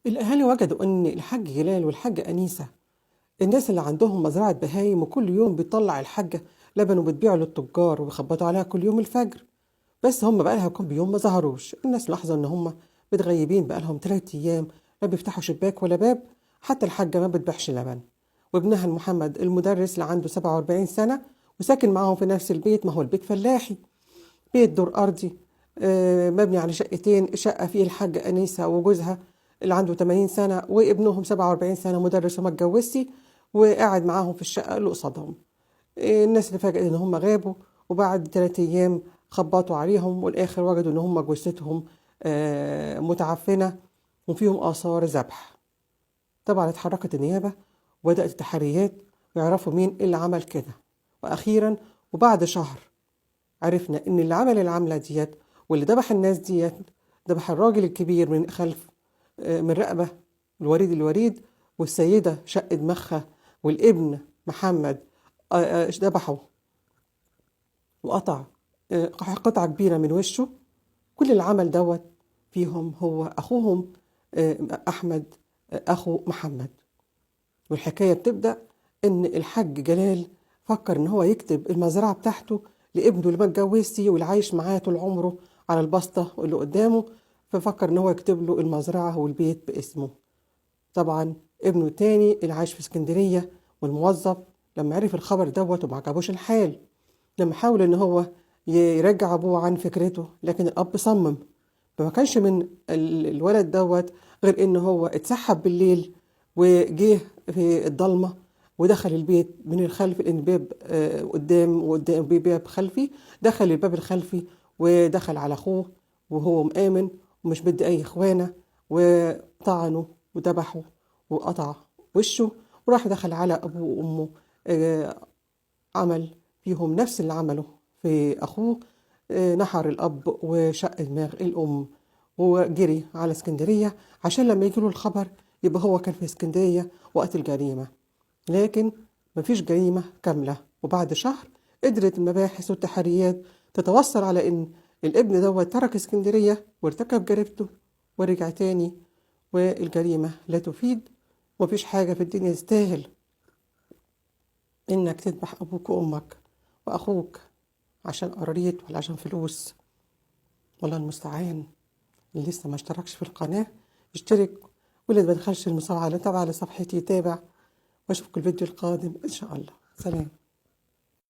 الأهالي وجدوا إن الحاج جلال والحاجة أنيسة الناس اللي عندهم مزرعة بهايم، وكل يوم بيطلع الحاجة لبن وبتبيعه للتجار وبيخبطوا عليها كل يوم الفجر. بس هم بقالها كام يوم ما ظهروش. الناس لاحظوا إن هم متغيبين بقالهم 3 أيام، لا بيفتحوا شباك ولا باب. حتى الحاجة ما بتبيعش لبن. وابنها المحمد المدرس اللي عنده 47 سنة وساكن معاهم في نفس البيت، ما هو البيت فلاحي، بيت دور أرضي، مبني على شقتين، شقة فيه الحاجة أنيسة وجوزها اللي عنده 80 سنة وابنهم 47 سنة مدرس وما اتجوزش، وقاعد معاهم في الشقة اللي قصادهم. الناس اللي فاجأت إن هم غابوا، وبعد 3 أيام خبطوا عليهم، والآخر وجدوا إن هم جثتهم متعفنة وفيهم آثار ذبح. طبعا اتحركت النيابة وبدأت التحريات ويعرفوا مين اللي عمل كده. وأخيرا وبعد شهر عرفنا ان اللي عمل العملة ديت واللي ذبح الناس ديت ذبح الراجل الكبير من خلف، من رقبة الوريد، والسيدة شق دماغها، والابن محمد ذبحه وقطع قطعة كبيرة من وشه. كل العمل دوت فيهم هو أخوهم أحمد، أخو محمد. والحكاية بتبدأ إن الحاج جلال فكر إن هو يكتب المزرعة بتاعته لابنه اللي ما اتجوزش واللي عايش معاه طول عمره على البسطة اللي قدامه، ففكر إن هو يكتب له المزرعة والبيت باسمه. طبعا ابنه التاني اللي عايش في اسكندرية والموظف لما عرف الخبر دوت وما عجبوش الحال، لما حاول إن هو يرجع أبوه عن فكرته، لكن الأب صمم. فما كانش من الولد دوت غير إن هو اتسحب بالليل وجه في الضلمة ودخل البيت من الخلف، لأن الباب قدام وقدام باب خلفي. دخل الباب الخلفي ودخل على أخوه وهو مآمن ومش بدي أي إخوانة، وطعنه وذبحه وقطع وشه، وراح دخل على أبوه وأمه. عمل فيهم نفس اللي عمله في أخوه. نحر الأب وشق دماغ الأم وجري على اسكندرية عشان لما يجيله الخبر يبقى هو كان في اسكندرية وقت الجريمة. لكن مفيش جريمة كاملة. وبعد شهر قدرت المباحث والتحريات تتوصل على إن الابن دوت ترك اسكندرية وارتكب جريمته ورجع تاني، والجريمة لا تفيد. ومفيش حاجة في الدنيا تستاهل إنك تذبح أبوك وأمك وأخوك عشان قراريط ولا عشان فلوس. والله المستعان. اللي لسه ما اشتركش في القناة يشترك، واللي ما دخلش المسابقة تابع لصفحتي يتابع. واشوفكم الفيديو القادم إن شاء الله. سلام.